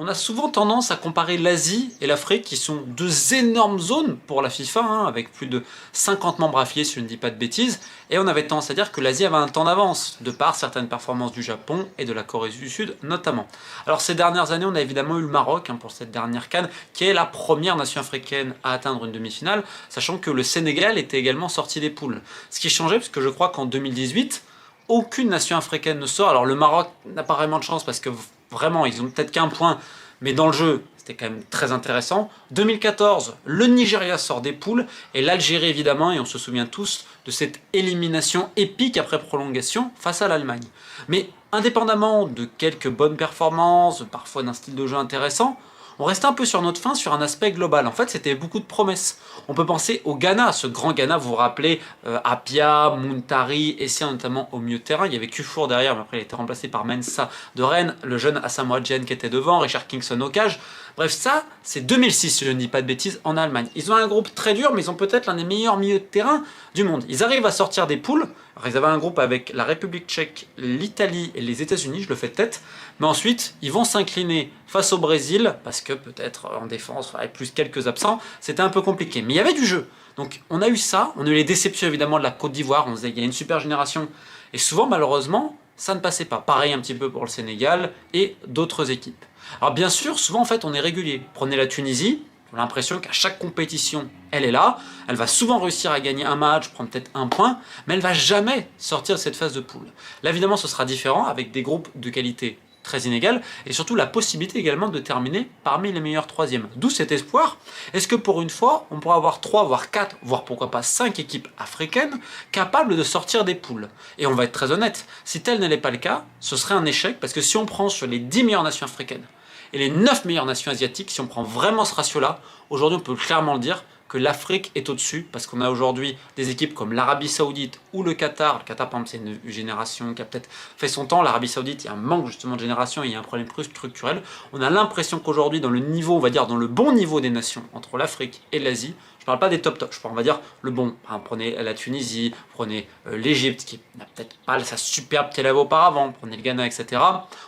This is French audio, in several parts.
On a souvent tendance à comparer l'Asie et l'Afrique, qui sont deux énormes zones pour la FIFA, avec plus de 50 membres affiliés si je ne dis pas de bêtises, et on avait tendance à dire que l'Asie avait un temps d'avance, de par certaines performances du Japon et de la Corée du Sud notamment. Alors ces dernières années, on a évidemment eu le Maroc pour cette dernière CAN, qui est la première nation africaine à atteindre une demi-finale, sachant que le Sénégal était également sorti des poules. Ce qui changeait, parce que je crois qu'en 2018, aucune nation africaine ne sort. Alors le Maroc n'a pas vraiment de chance parce que vraiment ils ont peut-être qu'un point, mais dans le jeu c'était quand même très intéressant. 2014, le Nigeria sort des poules et l'Algérie évidemment, et on se souvient tous de cette élimination épique après prolongation face à l'Allemagne. Mais indépendamment de quelques bonnes performances, parfois d'un style de jeu intéressant, on restait un peu sur notre faim sur un aspect global. En fait, c'était beaucoup de promesses. On peut penser au Ghana, ce grand Ghana, vous vous rappelez, Apia, Muntari, Essien notamment au milieu de terrain. Il y avait Kufour derrière, mais après il a été remplacé par Mensah de Rennes, le jeune Asamoah Gyan qui était devant, Richard Kingston au cage. Bref, ça, c'est 2006, si je ne dis pas de bêtises, en Allemagne. Ils ont un groupe très dur, mais ils ont peut-être l'un des meilleurs milieux de terrain du monde. Ils arrivent à sortir des poules. Alors, ils avaient un groupe avec la République tchèque, l'Italie et les États-Unis, je le fais de tête. Mais ensuite, ils vont s'incliner face au Brésil, parce que peut-être en défense, avec plus quelques absents, c'était un peu compliqué. Mais il y avait du jeu. Donc on a eu ça, on a eu les déceptions évidemment de la Côte d'Ivoire, on se disait qu'il y a une super génération. Et souvent, malheureusement, ça ne passait pas. Pareil un petit peu pour le Sénégal et d'autres équipes. Alors bien sûr, souvent en fait, on est régulier. Prenez la Tunisie, on a l'impression qu'à chaque compétition, elle est là. Elle va souvent réussir à gagner un match, prendre peut-être un point, mais elle va jamais sortir de cette phase de poule. Là, évidemment, ce sera différent avec des groupes de qualité très inégales et surtout la possibilité également de terminer parmi les meilleurs troisièmes. D'où cet espoir. Est-ce que pour une fois, on pourra avoir 3, voire 4, voire pourquoi pas 5 équipes africaines capables de sortir des poules? Et on va être très honnête, si tel n'est pas le cas, ce serait un échec parce que si on prend sur les 10 meilleures nations africaines et les 9 meilleures nations asiatiques, si on prend vraiment ce ratio-là, aujourd'hui on peut clairement le dire, que l'Afrique est au-dessus, parce qu'on a aujourd'hui des équipes comme l'Arabie Saoudite ou le Qatar. Le Qatar, par exemple, c'est une génération qui a peut-être fait son temps. L'Arabie Saoudite, il y a un manque justement de génération et il y a un problème plus structurel. On a l'impression qu'aujourd'hui, dans le niveau, on va dire, dans le bon niveau des nations, entre l'Afrique et l'Asie, je ne parle pas des top, je parle, on va dire, le bon. Prenez la Tunisie, prenez l'Égypte, qui n'a peut-être pas sa superbe qu'elle avait auparavant, prenez le Ghana, etc.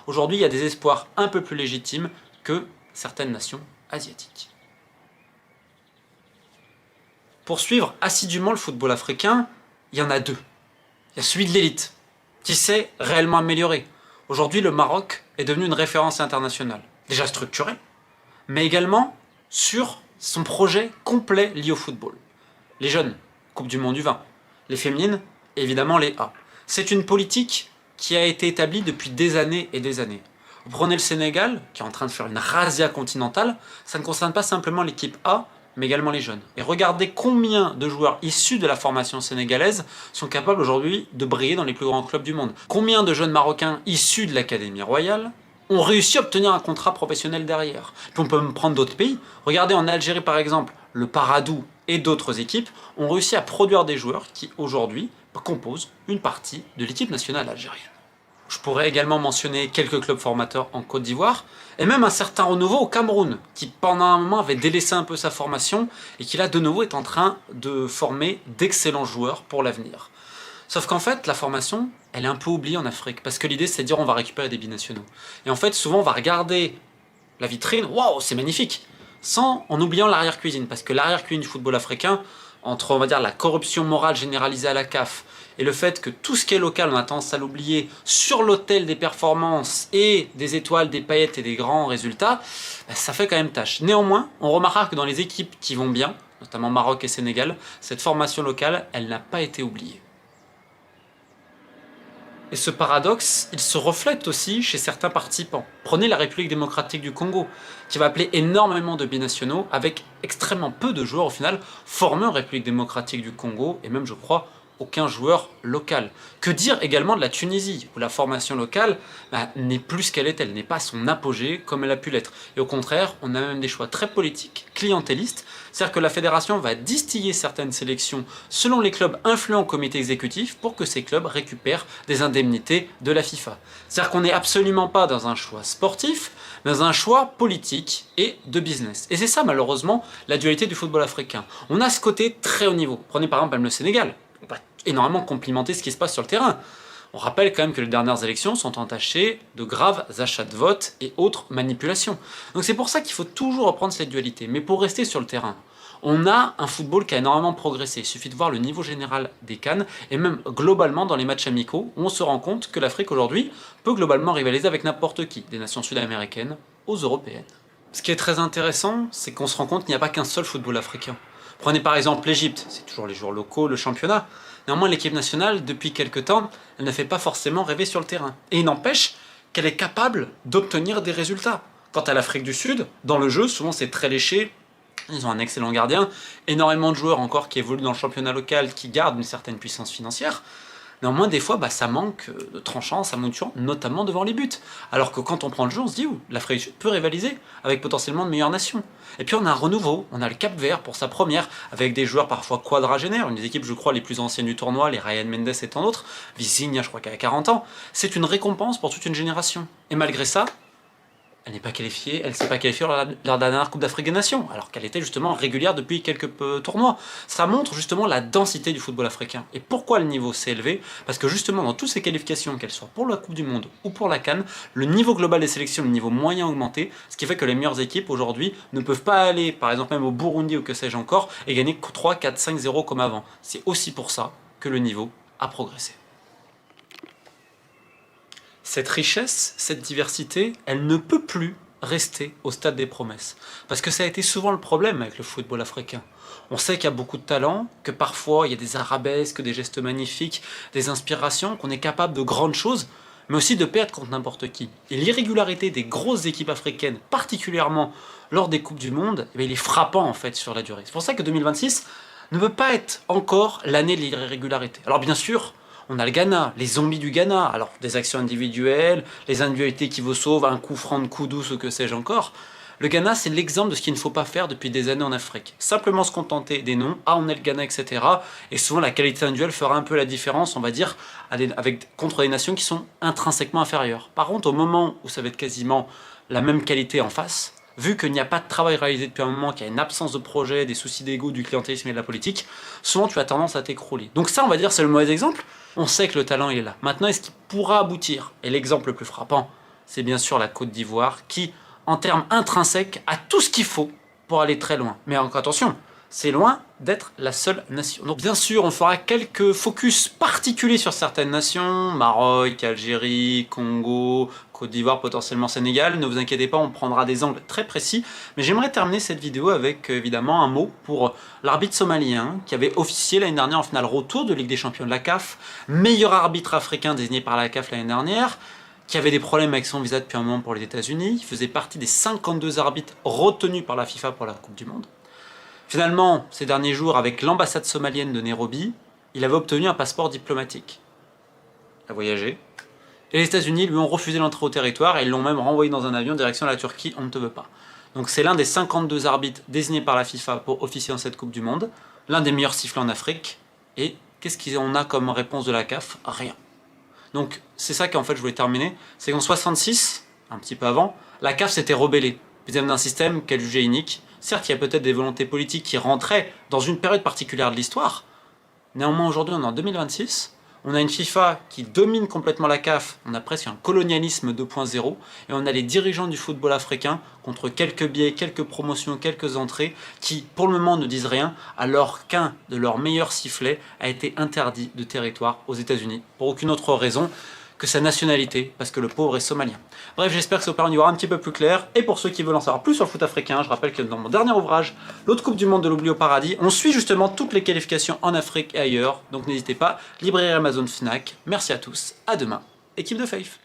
Aujourd'hui, il y a des espoirs un peu plus légitimes que certaines nations asiatiques. Pour suivre assidûment le football africain, il y en a deux. Il y a celui de l'élite, qui s'est réellement amélioré. Aujourd'hui, le Maroc est devenu une référence internationale, déjà structurée, mais également sur son projet complet lié au football. Les jeunes, Coupe du Monde U20, les féminines, évidemment les A. C'est une politique qui a été établie depuis des années et des années. Vous prenez le Sénégal, qui est en train de faire une razzia continentale, ça ne concerne pas simplement l'équipe A, mais également les jeunes. Et regardez combien de joueurs issus de la formation sénégalaise sont capables aujourd'hui de briller dans les plus grands clubs du monde. Combien de jeunes Marocains issus de l'Académie royale ont réussi à obtenir un contrat professionnel derrière. Puis on peut prendre d'autres pays. Regardez en Algérie par exemple, le Paradou et d'autres équipes ont réussi à produire des joueurs qui aujourd'hui composent une partie de l'équipe nationale algérienne. Je pourrais également mentionner quelques clubs formateurs en Côte d'Ivoire, et même un certain renouveau au Cameroun, qui pendant un moment avait délaissé un peu sa formation, et qui là de nouveau est en train de former d'excellents joueurs pour l'avenir. Sauf qu'en fait, la formation, elle est un peu oubliée en Afrique, parce que l'idée c'est de dire on va récupérer des binationaux. Et en fait, souvent on va regarder la vitrine, waouh, c'est magnifique, en oubliant l'arrière-cuisine, parce que l'arrière-cuisine du football africain, entre on va dire la corruption morale généralisée à la CAF, et le fait que tout ce qui est local, on a tendance à l'oublier, sur l'autel des performances et des étoiles, des paillettes et des grands résultats, ça fait quand même tâche. Néanmoins, on remarquera que dans les équipes qui vont bien, notamment Maroc et Sénégal, cette formation locale, elle n'a pas été oubliée. Et ce paradoxe, il se reflète aussi chez certains participants. Prenez la République démocratique du Congo, qui va appeler énormément de binationaux, avec extrêmement peu de joueurs au final formés en République démocratique du Congo, et même je crois aucun joueur local. Que dire également de la Tunisie, où la formation locale n'est plus ce qu'elle est, elle n'est pas à son apogée comme elle a pu l'être. Et au contraire, on a même des choix très politiques, clientélistes, c'est-à-dire que la fédération va distiller certaines sélections selon les clubs influents au comité exécutif pour que ces clubs récupèrent des indemnités de la FIFA. C'est-à-dire qu'on n'est absolument pas dans un choix sportif, mais dans un choix politique et de business. Et c'est ça malheureusement la dualité du football africain. On a ce côté très haut niveau. Prenez par exemple le Sénégal. On va énormément complimenter ce qui se passe sur le terrain. On rappelle quand même que les dernières élections sont entachées de graves achats de votes et autres manipulations. Donc c'est pour ça qu'il faut toujours reprendre cette dualité. Mais pour rester sur le terrain, on a un football qui a énormément progressé. Il suffit de voir le niveau général des CAN et même globalement dans les matchs amicaux, où on se rend compte que l'Afrique aujourd'hui peut globalement rivaliser avec n'importe qui, des nations sud-américaines aux européennes. Ce qui est très intéressant, c'est qu'on se rend compte qu'il n'y a pas qu'un seul football africain. Prenez par exemple l'Égypte, c'est toujours les joueurs locaux, le championnat. Néanmoins, l'équipe nationale, depuis quelques temps, elle ne fait pas forcément rêver sur le terrain. Et il n'empêche qu'elle est capable d'obtenir des résultats. Quant à l'Afrique du Sud, dans le jeu, souvent c'est très léché. Ils ont un excellent gardien, énormément de joueurs encore qui évoluent dans le championnat local, qui gardent une certaine puissance financière. Néanmoins, des fois, ça manque de tranchant, ça monture, notamment devant les buts. Alors que quand on prend le jeu, on se dit, l'Afrique du Sud peut rivaliser avec potentiellement de meilleures nations. Et puis on a un renouveau, on a le Cap-Vert pour sa première, avec des joueurs parfois quadragénaires, une des équipes, je crois, les plus anciennes du tournoi, les Ryan Mendes et tant d'autres, Vizinha, je crois qu'elle a 40 ans. C'est une récompense pour toute une génération. Et malgré ça, elle n'est pas qualifiée, elle ne s'est pas qualifiée lors de la dernière Coupe d'Afrique des Nations, alors qu'elle était justement régulière depuis quelques tournois. Ça montre justement la densité du football africain. Et pourquoi le niveau s'est élevé? Parce que justement dans toutes ces qualifications, qu'elles soient pour la Coupe du Monde ou pour la CAN, le niveau global des sélections, le niveau moyen a augmenté, ce qui fait que les meilleures équipes aujourd'hui ne peuvent pas aller, par exemple même au Burundi ou que sais-je encore, et gagner 3, 4, 5-0 comme avant. C'est aussi pour ça que le niveau a progressé. Cette richesse, cette diversité, elle ne peut plus rester au stade des promesses. Parce que ça a été souvent le problème avec le football africain. On sait qu'il y a beaucoup de talent, que parfois il y a des arabesques, des gestes magnifiques, des inspirations, qu'on est capable de grandes choses, mais aussi de perdre contre n'importe qui. Et l'irrégularité des grosses équipes africaines, particulièrement lors des Coupes du Monde, il est frappant en fait sur la durée. C'est pour ça que 2026 ne peut pas être encore l'année de l'irrégularité. Alors bien sûr, on a le Ghana, les zombies du Ghana, alors des actions individuelles, les individualités qui vous sauvent, un coup franc de coup douce ou que sais-je encore. Le Ghana, c'est l'exemple de ce qu'il ne faut pas faire depuis des années en Afrique. Simplement se contenter des noms, on est le Ghana, etc. Et souvent la qualité individuelle fera un peu la différence, on va dire, contre des nations qui sont intrinsèquement inférieures. Par contre, au moment où ça va être quasiment la même qualité en face, vu qu'il n'y a pas de travail réalisé depuis un moment, qu'il y a une absence de projet, des soucis d'ego, du clientélisme et de la politique, souvent tu as tendance à t'écrouler. Donc ça, on va dire, c'est le mauvais exemple. On sait que le talent il est là. Maintenant, est-ce qu'il pourra aboutir? Et l'exemple le plus frappant, c'est bien sûr la Côte d'Ivoire, qui, en termes intrinsèques, a tout ce qu'il faut pour aller très loin. Mais encore attention, c'est loin d'être la seule nation. Donc bien sûr, on fera quelques focus particuliers sur certaines nations, Maroc, Algérie, Congo, Côte d'Ivoire, potentiellement Sénégal. Ne vous inquiétez pas, on prendra des angles très précis. Mais j'aimerais terminer cette vidéo avec évidemment un mot pour l'arbitre somalien qui avait officié l'année dernière en finale retour de Ligue des Champions de la CAF, meilleur arbitre africain désigné par la CAF l'année dernière, qui avait des problèmes avec son visa depuis un moment pour les États-Unis. Il faisait partie des 52 arbitres retenus par la FIFA pour la Coupe du Monde. Finalement, ces derniers jours, avec l'ambassade somalienne de Nairobi, il avait obtenu un passeport diplomatique. Il a voyagé. Et les États-Unis lui ont refusé l'entrée au territoire et ils l'ont même renvoyé dans un avion direction la Turquie, on ne te veut pas. Donc c'est l'un des 52 arbitres désignés par la FIFA pour officier dans cette Coupe du Monde, l'un des meilleurs sifflets en Afrique, et qu'est-ce qu'on a comme réponse de la CAF? Rien. Donc c'est ça qu'en fait je voulais terminer, c'est qu'en 66, un petit peu avant, la CAF s'était rebellée vis-à-vis d'un système qu'elle jugeait inique. Certes, il y a peut-être des volontés politiques qui rentraient dans une période particulière de l'histoire. Néanmoins, aujourd'hui, on est en 2026. On a une FIFA qui domine complètement la CAF. On a presque un colonialisme 2.0. Et on a les dirigeants du football africain contre quelques biais, quelques promotions, quelques entrées qui, pour le moment, ne disent rien, alors qu'un de leurs meilleurs sifflets a été interdit de territoire aux États-Unis pour aucune autre raison que sa nationalité, parce que le pauvre est somalien. Bref, j'espère que ça vous permet d'y voir un petit peu plus clair. Et pour ceux qui veulent en savoir plus sur le foot africain, je rappelle que dans mon dernier ouvrage, l'autre Coupe du Monde de l'oubli au paradis, on suit justement toutes les qualifications en Afrique et ailleurs. Donc n'hésitez pas, librairie Amazon, Fnac. Merci à tous, à demain, équipe de Faith.